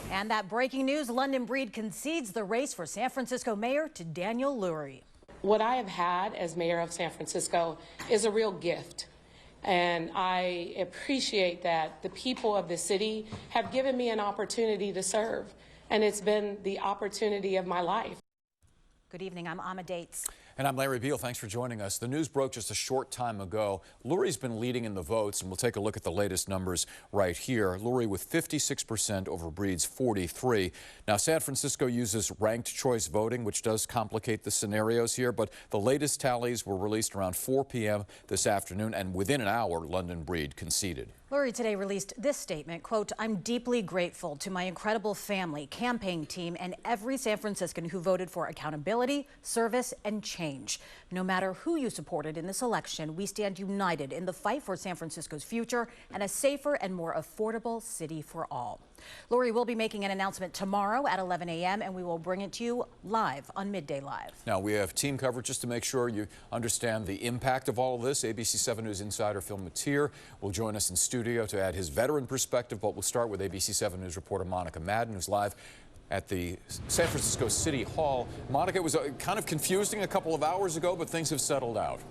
And that breaking news, London Breed concedes the race for San Francisco mayor to Daniel Lurie. What I have had as mayor of San Francisco is a real gift. And I appreciate that the people of the city have given me an opportunity to serve. And it's been the opportunity of my life. Good evening, I'm Ama Dates. And I'm Larry Beal. Thanks for joining us. The news broke just a short time ago. Lurie's been leading in the votes, and we'll take a look at the latest numbers right here. Lurie with 56% over Breed's 43%. Now, San Francisco uses ranked choice voting, which does complicate the scenarios here, but the latest tallies were released around 4 p.m. this afternoon, and within an hour, London Breed conceded. Lurie today released this statement, quote, "I'm deeply grateful to my incredible family, campaign team, and every San Franciscan who voted for accountability, service, and change. No matter who you supported in this election, we stand united in the fight for San Francisco's future and a safer and more affordable city for all." Lurie will be making an announcement tomorrow at 11 a.m. and we will bring it to you live on Midday Live. Now, we have team coverage just to make sure you understand the impact of all of this. ABC 7 News insider Phil Mateer will join us in studio to add his veteran perspective, but we'll start with ABC 7 News reporter Monica Madden, who's live at the San Francisco City Hall. Monica, it was kind of confusing a couple of hours ago, but things have settled out.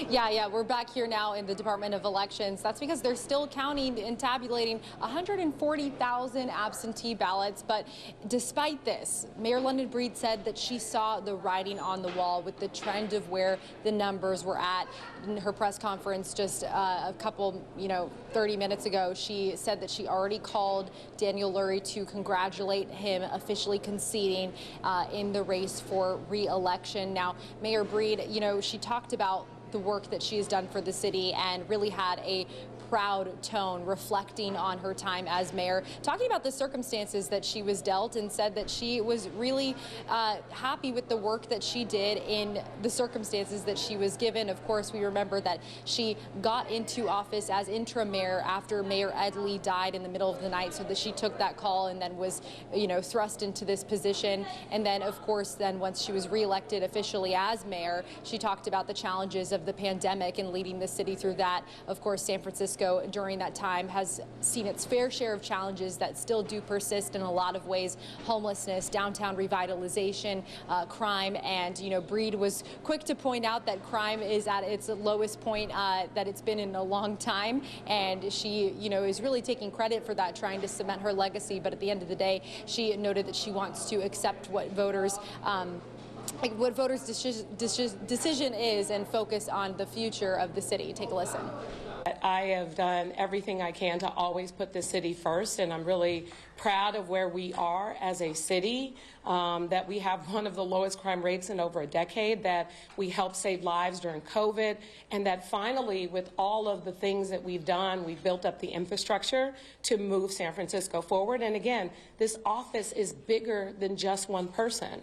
Yeah, we're back here now in the Department of Elections. That's because they're still counting and tabulating 140,000 absentee ballots. But despite this, Mayor London Breed said that she saw the writing on the wall with the trend of where the numbers were at. In her press conference just a couple, 30 minutes ago, she said that she already called Daniel Lurie to congratulate him officially conceding in the race for re-election. Now, Mayor Breed, she talked about the work that she has done for the city and really had a proud tone reflecting on her time as mayor, talking about the circumstances that she was dealt, and said that she was really happy with the work that she did in the circumstances that she was given. Of course, we remember that she got into office as interim mayor after Mayor Ed Lee died in the middle of the night, so that she took that call and then was thrust into this position. And then, of course, once she was reelected officially as mayor, she talked about the challenges of the pandemic and leading the city through that. Of course, San Francisco during that time has seen its fair share of challenges that still do persist in a lot of ways: homelessness, downtown revitalization, crime. And Breed was quick to point out that crime is at its lowest point that it's been in a long time, and she is really taking credit for that, trying to cement her legacy. But at the end of the day, she noted that she wants to accept what voters' decision is and focus on the future of the city. Take a listen. I have done everything I can to always put the city first, and I'm really proud of where we are as a city, that we have one of the lowest crime rates in over a decade, that we helped save lives during COVID, and that finally, with all of the things that we've done, we've built up the infrastructure to move San Francisco forward. And again, this office is bigger than just one person.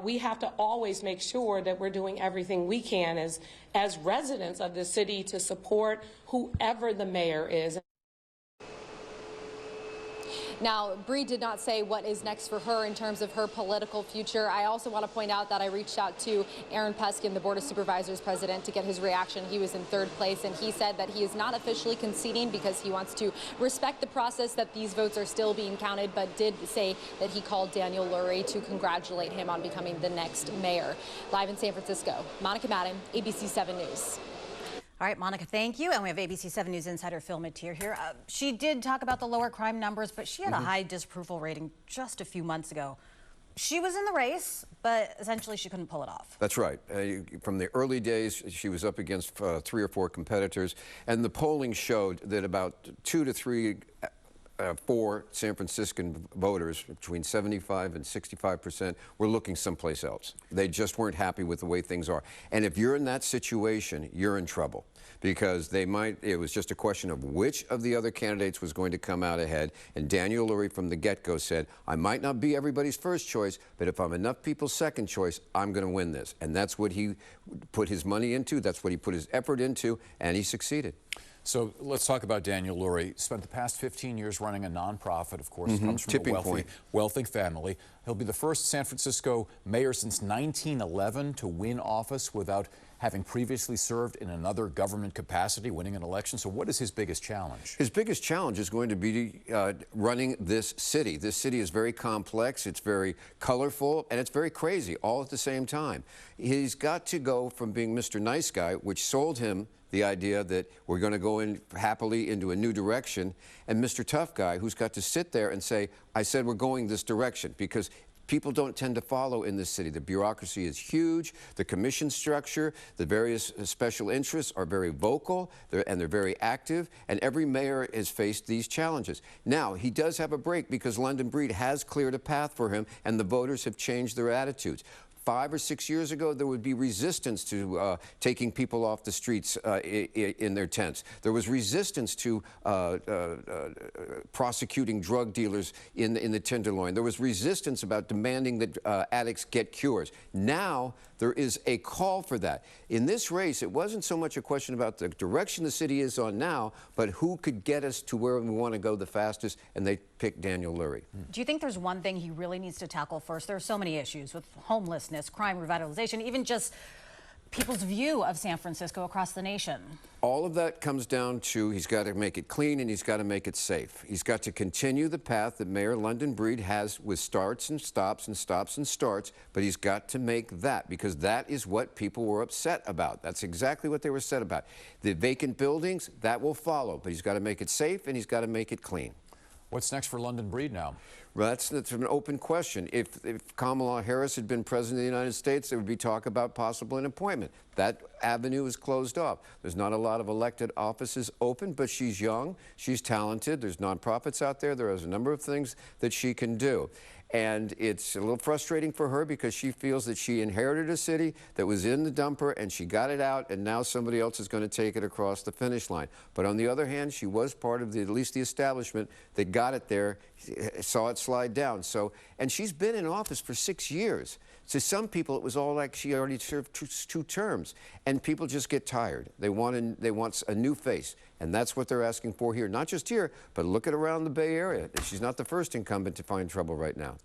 We have to always make sure that we're doing everything we can as residents of the city to support whoever the mayor is. Now, Breed did not say what is next for her in terms of her political future. I also want to point out that I reached out to Aaron Peskin, the Board of Supervisors president, to get his reaction. He was in third place, and he said that he is not officially conceding because he wants to respect the process, that these votes are still being counted, but did say that he called Daniel Lurie to congratulate him on becoming the next mayor. Live in San Francisco, Monica Madden, ABC 7 News. All right, Monica, thank you. And we have ABC 7 News insider Phil Mateer here. She did talk about the lower crime numbers, but she had a high disapproval rating just a few months ago. She was in the race, but essentially she couldn't pull it off. That's right. From the early days, she was up against 3 or 4 competitors, and the polling showed that about 2 to 3 4 San Franciscan voters, between 75 and 65%, were looking someplace else. They just weren't happy with the way things are. And if you're in that situation, you're in trouble, because it was just a question of which of the other candidates was going to come out ahead. And Daniel Lurie from the get-go said, I might not be everybody's first choice, but if I'm enough people's second choice, I'm going to win this. And that's what he put his money into. That's what he put his effort into, and he succeeded. So let's talk about Daniel Lurie. Spent the past 15 years running a nonprofit, of course. Comes from Tipping a wealthy family. He'll be the first San Francisco mayor since 1911 to win office without having previously served in another government capacity, winning an election. So what is his biggest challenge? His biggest challenge is going to be running this city. This city is very complex, it's very colorful, and it's very crazy all at the same time. He's got to go from being Mr. Nice Guy, which sold him the idea that we're going to go in happily into a new direction, and Mr. Tough Guy, who's got to sit there and say, I said we're going this direction, because people don't tend to follow in this city. The bureaucracy is huge. The commission structure, the various special interests are very vocal, and they're very active, and every mayor has faced these challenges. Now, he does have a break because London Breed has cleared a path for him, and the voters have changed their attitudes. 5 or 6 years ago, there would be resistance to taking people off the streets in their tents. There was resistance to prosecuting drug dealers in the Tenderloin. There was resistance about demanding that addicts get cures. Now, there is a call for that. In this race, it wasn't so much a question about the direction the city is on now, but who could get us to where we want to go the fastest, and they picked Daniel Lurie. Do you think there's one thing he really needs to tackle first? There are so many issues with homelessness, crime, revitalization, even just people's view of San Francisco across the nation. All of that comes down to he's got to make it clean and he's got to make it safe. He's got to continue the path that Mayor London Breed has with starts and stops and stops and starts, but he's got to make that, because that is what people were upset about. That's exactly what they were upset about. The vacant buildings, that will follow, but he's got to make it safe and he's got to make it clean. What's next for London Breed now? Well, that's an open question. If Kamala Harris had been president of the United States, there would be talk about possible an appointment. That avenue is closed off. There's not a lot of elected offices open, but she's young, she's talented, there's nonprofits out there, there is a number of things that she can do. And it's a little frustrating for her because she feels that she inherited a city that was in the dumper and she got it out, and now somebody else is going to take it across the finish line. But on the other hand, she was part of at least the establishment that got it there, saw it slide down. So, and she's been in office for 6 years. To some people, it was all like she already served two terms, and people just get tired. They want a new face, and that's what they're asking for here. Not just here, but look at around the Bay Area. She's not the first incumbent to find trouble right now.